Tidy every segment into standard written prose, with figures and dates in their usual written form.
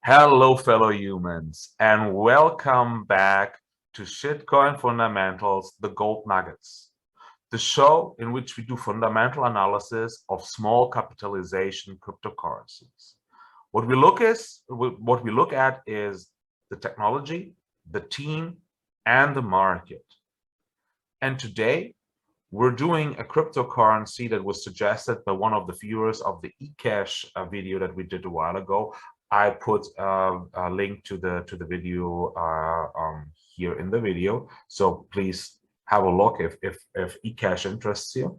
Hello, fellow humans, and welcome back to Shitcoin Fundamentals, the Gold Nuggets, the show in which we do fundamental analysis of small capitalization cryptocurrencies. What we look at is the technology, the team, and the market. And today, we're doing a cryptocurrency that was suggested by one of the viewers of the eCash video that we did a while ago. I put a link to the video here in the video, so please have a look if eCash interests you.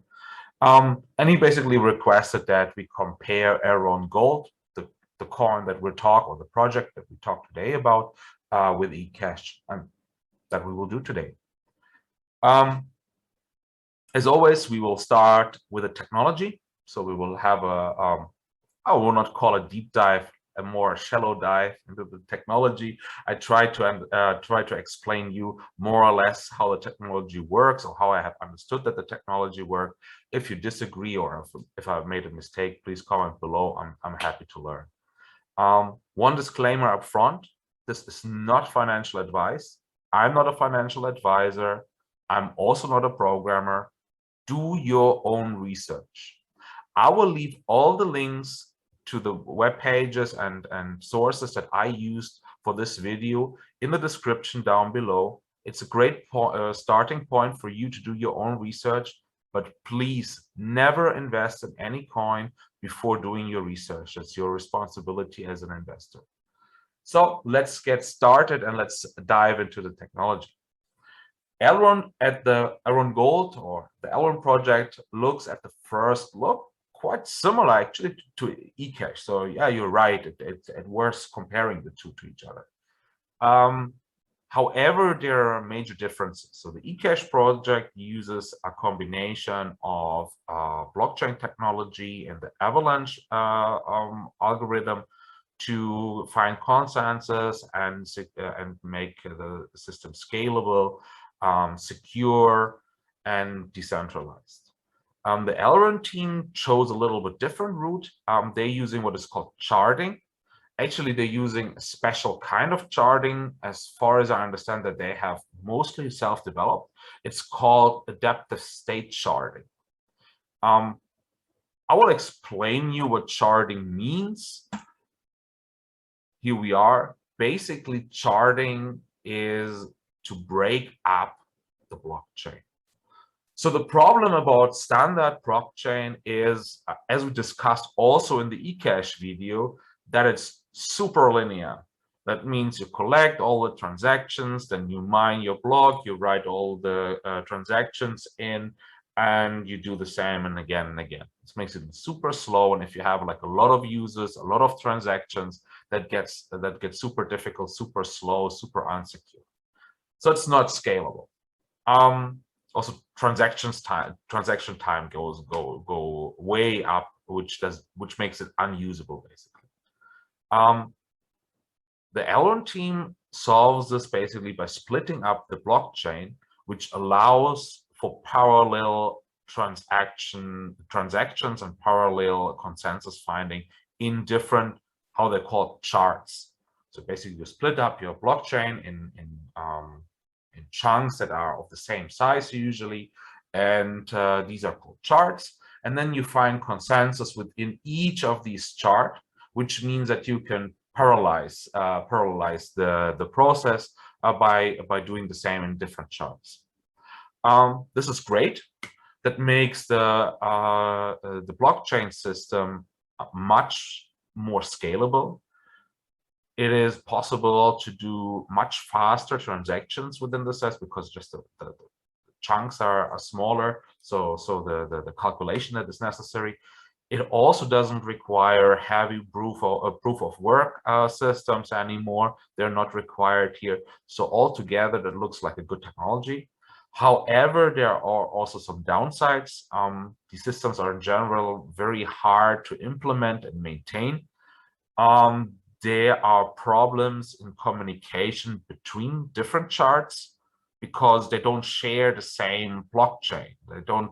And he basically requested that we compare Elrond Gold, the coin that we're talking, or the project that we talked today about, with eCash, and that we will do today. As always, we will start with a technology. So we will have I will not call it deep dive, a more shallow dive into the technology. I try to explain you more or less how the technology works, or how I have understood that the technology works. If you disagree, or if I've made a mistake, please comment below. I'm happy to learn. One disclaimer up front: this is not financial advice. I'm not a financial advisor. I'm also not a programmer. Do your own research. I will leave all the links to the web pages and sources that I used for this video in the description down below. It's a great starting point for you to do your own research, but please never invest in any coin before doing your research. It's your responsibility as an investor. So let's get started and let's dive into the technology. Elrond at the Elrond Gold, or the Elrond project, looks at the first look quite similar actually to eCash. So yeah, you're right. It worth comparing the two to each other. However, there are major differences. So the eCash project uses a combination of blockchain technology and the avalanche algorithm to find consensus and make the system scalable, secure, and decentralized. The Elrond team chose a little bit different route. They're using what is called charting. Actually, they're using a special kind of charting, as far as I understand, that they have mostly self-developed. It's called adaptive state charting. I will explain you what charting means. Here we are. Basically, charting is to break up the blockchain. So the problem about standard blockchain is, as we discussed also in the eCash video, that it's super linear. That means you collect all the transactions, then you mine your block, you write all the transactions in, and you do the same and again and again. This makes it super slow, and if you have like a lot of users, a lot of transactions, that gets super difficult, super slow, super unsecure. So it's not scalable. Also, transaction time go way up, which makes it unusable basically. The Elrond team solves this basically by splitting up the blockchain, which allows for parallel transactions and parallel consensus finding in different, how they're called, charts. So basically, you split up your blockchain in chunks that are of the same size usually, and these are called charts. And then you find consensus within each of these charts, which means that you can parallelize the process by doing the same in different charts. This is great. That makes the blockchain system much more scalable. It is possible to do much faster transactions within the set because just the chunks are smaller. So the calculation that is necessary. It also doesn't require heavy proof of work systems anymore. They're not required here. So altogether, that looks like a good technology. However, there are also some downsides. These systems are in general very hard to implement and maintain. There are problems in communication between different charts because they don't share the same blockchain. They don't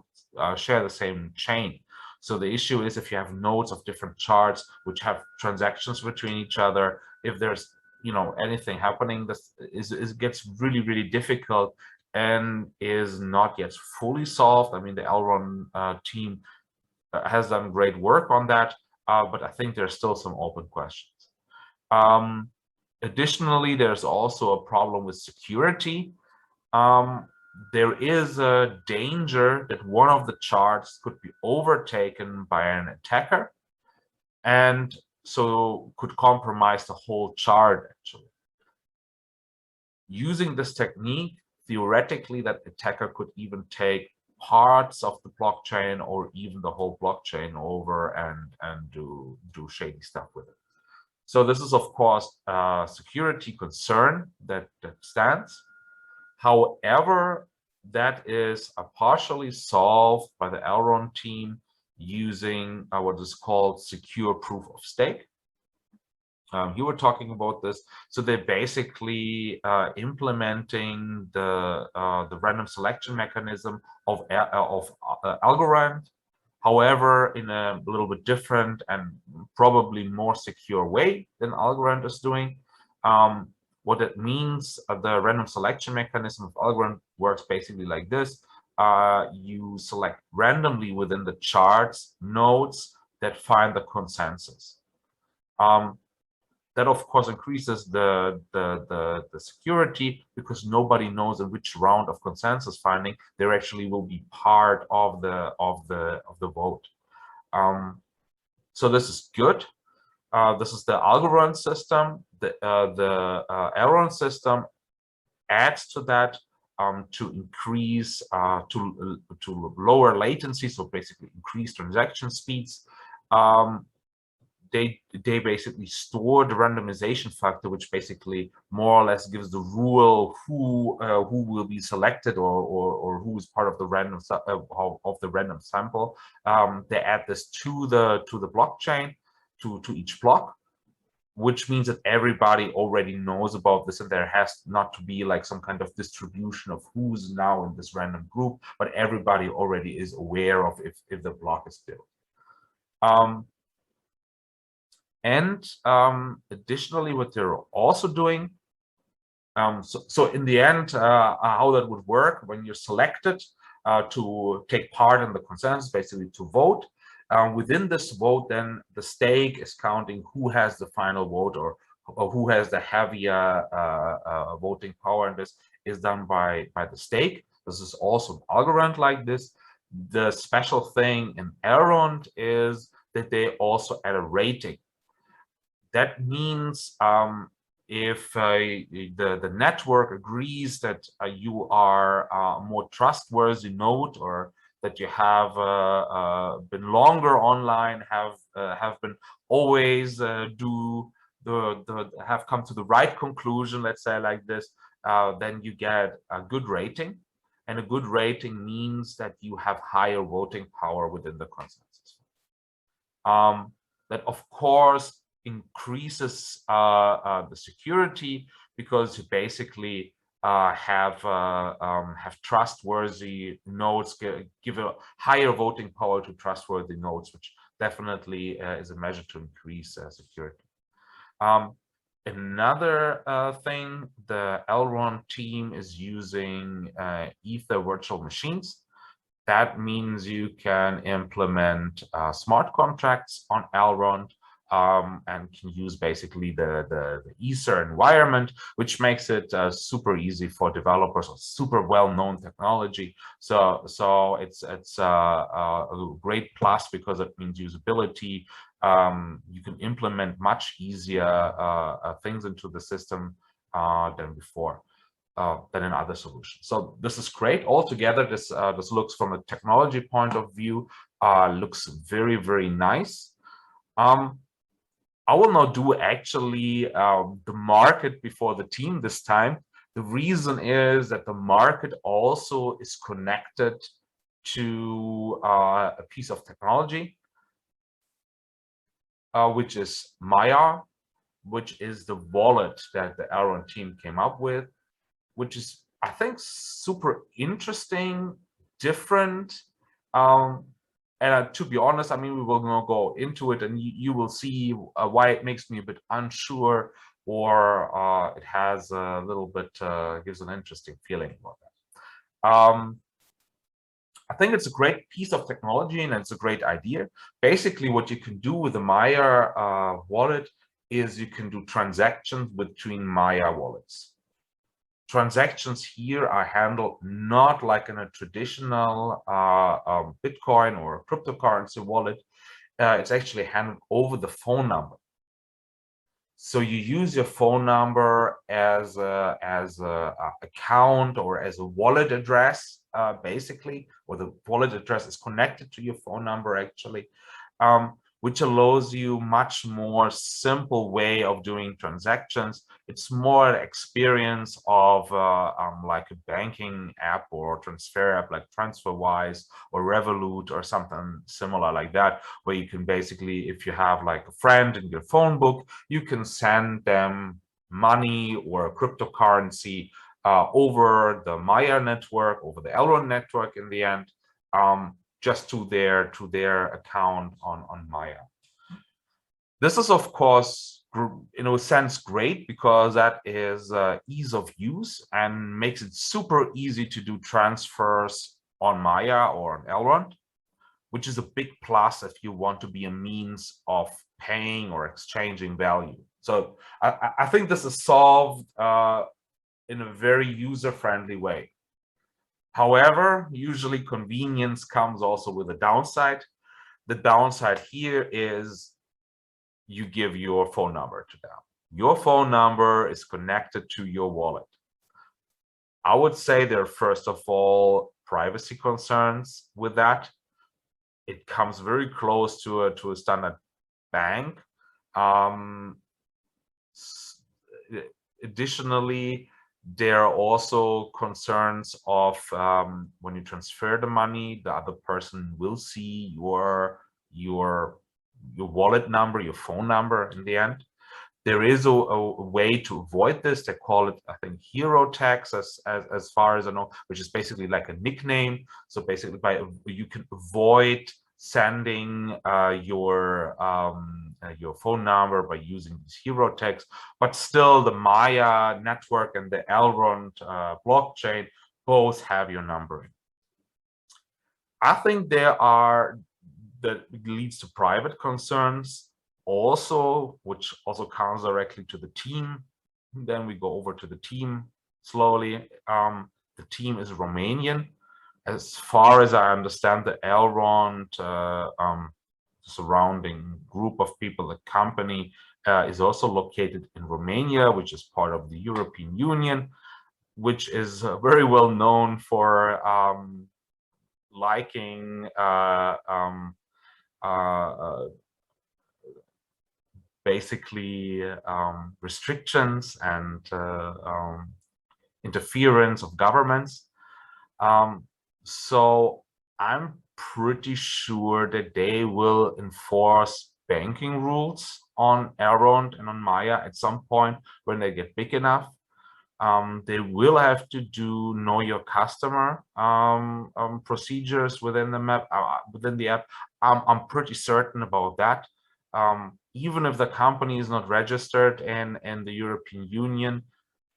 share the same chain. So the issue is if you have nodes of different charts which have transactions between each other, if there's anything happening, this it gets really, really difficult and is not yet fully solved. I mean, the Elrond team has done great work on that, but I think there's still some open questions. Additionally, there's also a problem with security. There is a danger that one of the charts could be overtaken by an attacker, and so could compromise the whole chart, actually. Using this technique, theoretically, that attacker could even take parts of the blockchain or even the whole blockchain over and do shady stuff with it. So this is, of course, a security concern that stands. However, that is partially solved by the Elrond team using what is called secure proof of stake. You were talking about this. So they're basically implementing the random selection mechanism of Elrond, however, in a little bit different and probably more secure way than Elrond is doing. What it means, the random selection mechanism of Elrond works basically like this. You select randomly within the charts nodes that find the consensus. That, of course, increases the security, because nobody knows in which round of consensus finding there actually will be part of the vote. So this is good. This is the Elrond system. The Elrond system adds to that to increase to lower latency, so basically increase transaction speeds. They basically store the randomization factor, which basically more or less gives the rule who will be selected or who is part of the random sample. They add this to the blockchain, to each block, which means that everybody already knows about this, and there has not to be like some kind of distribution of who's now in this random group, but everybody already is aware of if the block is built. Additionally, what they're also doing, so in the end, how that would work when you're selected to take part in the consensus, basically to vote. Within this vote, then the stake is counting who has the final vote or who has the heavier voting power, and this is done by the stake. This is also Elrond like this. The special thing in Elrond is that they also add a rating. That means if the network agrees that you are a more trustworthy node, or that you have been longer online, have been always have come to the right conclusion, let's say like this, then you get a good rating, and a good rating means that you have higher voting power within the consensus. That, of course, increases the security, because you basically have trustworthy nodes, give a higher voting power to trustworthy nodes, which definitely is a measure to increase security. Another thing, the Elrond team is using Ether virtual machines. That means you can implement smart contracts on Elrond, and can use basically the Ether environment, which makes it super easy for developers, or super well-known technology. So it's a great plus, because it means usability. You can implement much easier things into the system than before. Than in other solutions. So this is great. Altogether, this looks, from a technology point of view, looks very, very nice. I will not do actually the market before the team this time. The reason is that the market also is connected to a piece of technology, which is Maiar, which is the wallet that the Elrond team came up with, which is, I think, super interesting, different. And to be honest, I mean, we will not go into it, and you will see why it makes me a bit unsure or it has a little bit, gives an interesting feeling about that. I think it's a great piece of technology and it's a great idea. Basically, what you can do with the Maiar wallet is you can do transactions between Maiar wallets. Transactions here are handled not like in a traditional Bitcoin or cryptocurrency wallet. It's actually handled over the phone number. So you use your phone number as a account or as a wallet address, basically, or the wallet address is connected to your phone number actually, which allows you much more simple way of doing transactions. It's more an experience of like a banking app or transfer app like TransferWise or Revolut or something similar like that, where you can basically, if you have like a friend in your phone book, you can send them money or a cryptocurrency over the Maiar network, over the Elrond network in the end, just to their account on Maiar. This is, of course, in a sense, great because that is ease of use and makes it super easy to do transfers on Maiar or on Elrond, which is a big plus if you want to be a means of paying or exchanging value. So I think this is solved in a very user-friendly way. However, usually convenience comes also with a downside. The downside here is you give your phone number to them. Your phone number is connected to your wallet. I would say there are, first of all, privacy concerns with that. It comes very close to a standard bank. Additionally, there are also concerns of when you transfer the money, the other person will see your wallet number, your phone number in the end. There is a way to avoid this. They call it, I think, hero tags, as far as I know, which is basically like a nickname. So basically, you can avoid sending your phone number by using these hero tags, but still the Maiar network and the Elrond blockchain both have your number. I think that leads to private concerns also, which also comes directly to the team. Then we go over to the team slowly. The team is Romanian. As far as I understand, the Elrond surrounding group of people, the company, is also located in Romania, which is part of the European Union, which is very well known for liking basically restrictions and interference of governments. So I'm pretty sure that they will enforce banking rules on Elrond and on Maiar at some point when they get big enough. They will have to do know your customer procedures within the app. I'm pretty certain about that. Even if the company is not registered in the European Union,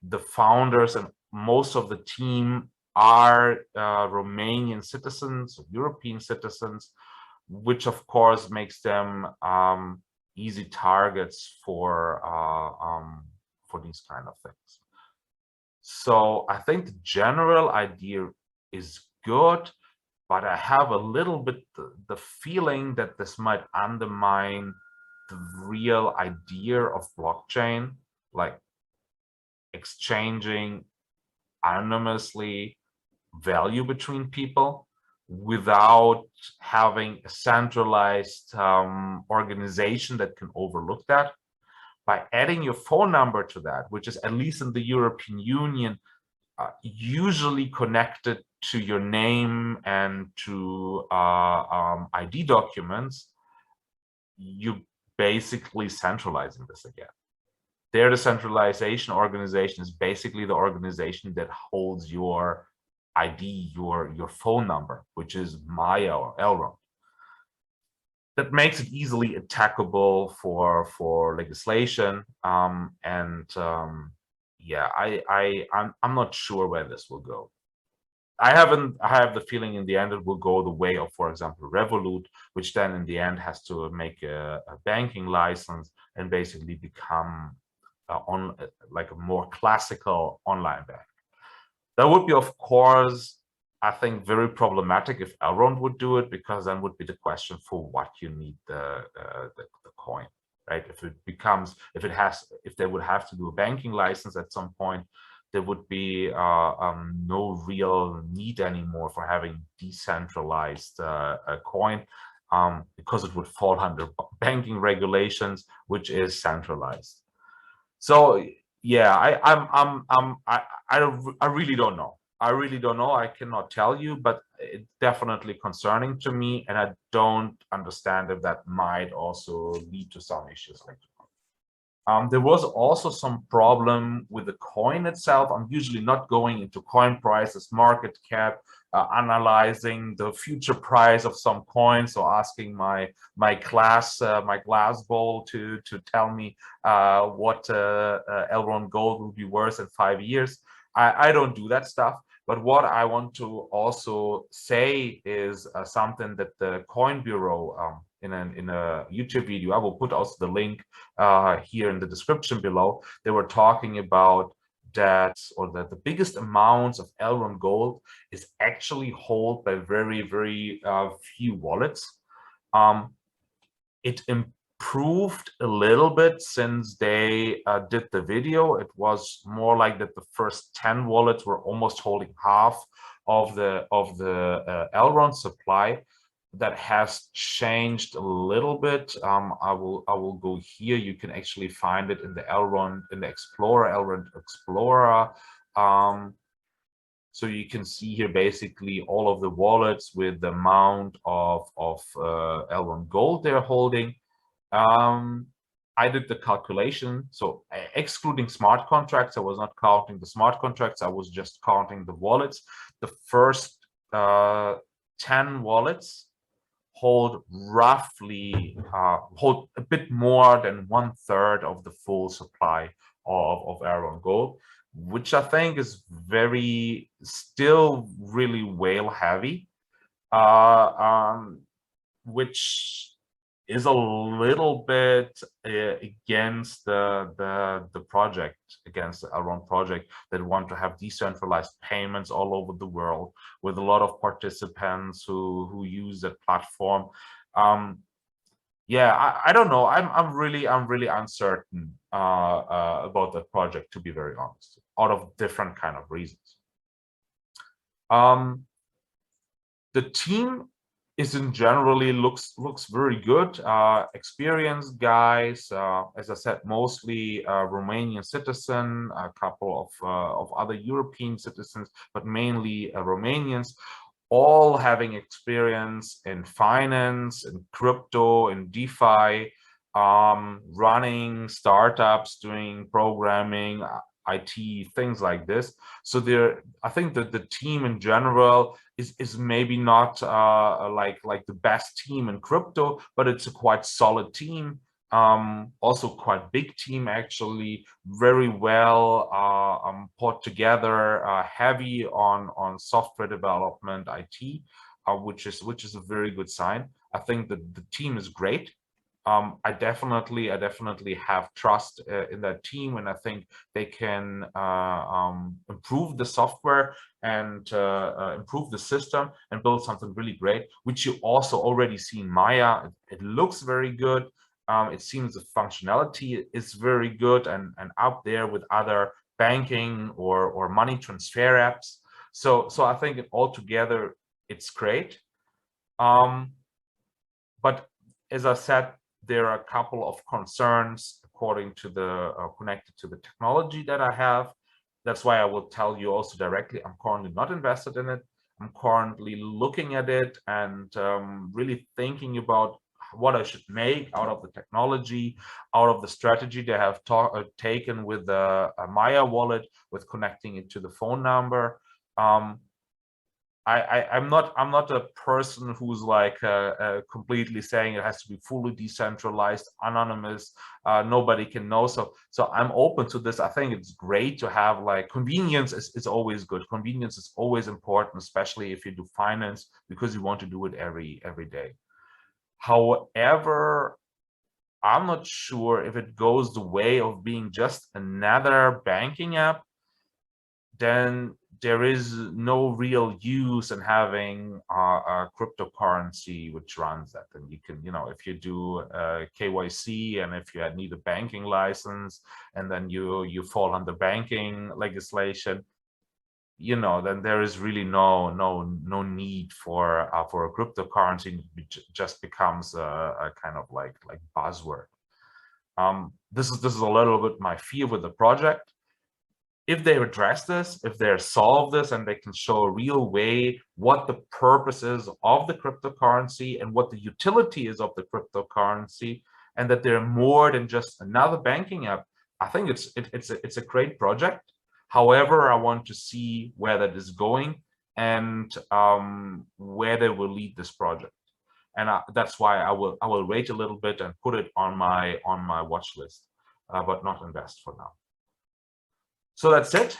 the founders and most of the team are Romanian citizens, European citizens, which of course makes them easy targets for these kind of things. So I think the general idea is good, but I have a little bit the feeling that this might undermine the real idea of blockchain, like exchanging anonymously value between people without having a centralized organization that can overlook that. By adding your phone number to that, which is at least in the European Union, usually connected to your name and to ID documents, you basically centralizing this again. Their decentralization organization is basically the organization that holds your ID, your phone number, which is Maiar or Elrond. that makes it easily attackable for legislation. Yeah, I'm not sure where this will go. I have the feeling in the end it will go the way of, for example, Revolut, which then in the end has to make a banking license and basically become like a more classical online bank. That would be, of course, I think, very problematic if Elrond would do it, because then would be the question for what you need the coin, right? If it becomes, if they would have to do a banking license at some point, there would be no real need anymore for having decentralized coin, because it would fall under banking regulations, which is centralized. So yeah, I really don't know. I really don't know. I cannot tell you, but it's definitely concerning to me, and I don't understand if that might also lead to some issues later on. There was also some problem with the coin itself. I'm usually not going into coin prices, market cap, analyzing the future price of some coins, or asking my glass bowl to tell me what Elrond gold will be worth in 5 years. I don't do that stuff. But what I want to also say is something that the Coin Bureau, in a YouTube video, I will put also the link here in the description below. They were talking about that, or that the biggest amounts of Elrond gold is actually held by very, very few wallets. It improved a little bit since they did the video. It was more like that the first 10 wallets were almost holding half of the Elrond supply. That has changed a little bit. I will go here. You can actually find it in the Elrond Explorer. So you can see here basically all of the wallets with the amount of Elrond gold they're holding. I did the calculation, so excluding smart contracts, I was not counting the smart contracts, I was just counting the wallets. The first 10 wallets hold roughly hold a bit more than 1/3 of the full supply of Elrond gold, which I think is still really whale heavy, which is a little bit against the project, against the Elrond project, that want to have decentralized payments all over the world with a lot of participants who use that platform. Yeah, I don't know. I'm really uncertain about the project, to be very honest, out of different kind of reasons. The team is in generally looks very good. Experienced guys, as I said, mostly Romanian citizen, a couple of other European citizens, but mainly Romanians, all having experience in finance, in crypto, in DeFi, running startups, doing programming, IT, things like this. So I think that the team in general is maybe not like the best team in crypto, but it's a quite solid team. Also quite big team, actually, very well put together, heavy on software development, IT, which is a very good sign. I think that the team is great. I definitely have trust in that team, and I think they can improve the software and improve the system and build something really great, which you also already see in Maiar. It looks very good. It seems the functionality is very good and up there with other banking or money transfer apps. So I think altogether it's great. But as I said, there are a couple of concerns according to the connected to the technology that I have. That's why I will tell you also directly, I'm currently not invested in it. I'm currently looking at it and really thinking about what I should make out of the technology, out of the strategy they have taken with the Maiar wallet, with connecting it to the phone number. I'm not a person who's like completely saying it has to be fully decentralized, anonymous, nobody can know. So I'm open to this. I think it's great to have like convenience is always good. Convenience is always important, especially if you do finance, because you want to do it every day. However, I'm not sure if it goes the way of being just another banking app, then there is no real use in having a cryptocurrency which runs that. And you can, if you do KYC and if you need a banking license, and then you fall under banking legislation, then there is really no need for a cryptocurrency. It just becomes a kind of like buzzword. This is a little bit my fear with the project. If they address this, if they solve this, and they can show a real way what the purpose is of the cryptocurrency and what the utility is of the cryptocurrency, and that they're more than just another banking app, I think it's a great project. However, I want to see where that is going and where they will lead this project. And that's why I will wait a little bit and put it on my watch list, but not invest for now. So that's it.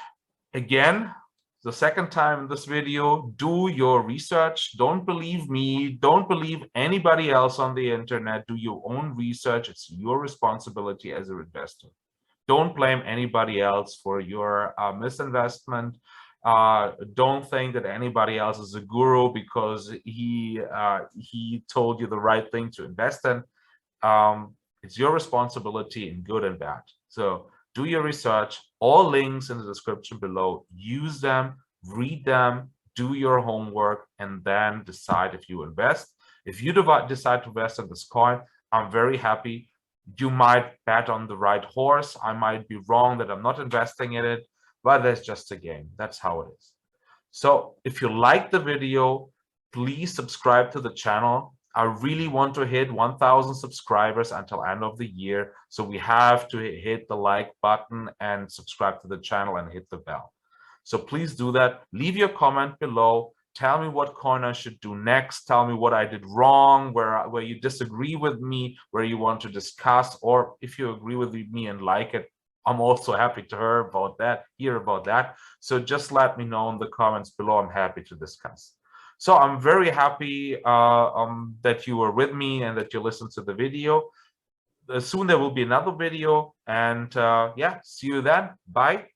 Again, the second time in this video, do your research. Don't believe me. Don't believe anybody else on the internet. Do your own research. It's your responsibility as an investor. Don't blame anybody else for your misinvestment. Don't think that anybody else is a guru because he told you the right thing to invest in. It's your responsibility in good and bad. So do your research. All links in the description below. Use them, read them, do your homework, and then decide if you invest. If you decide to invest in this coin, I'm very happy. You might bet on the right horse. I might be wrong that I'm not investing in it, but that's just a game. That's how it is. So if you like the video, please subscribe to the channel. I really want to hit 1,000 subscribers until end of the year. So we have to hit the like button and subscribe to the channel and hit the bell. So please do that. Leave your comment below. Tell me what coin I should do next. Tell me what I did wrong, where you disagree with me, where you want to discuss, or if you agree with me and like it, I'm also happy to hear about that. So just let me know in the comments below. I'm happy to discuss. So I'm very happy that you were with me and that you listened to the video. Soon there will be another video, and yeah, see you then. Bye.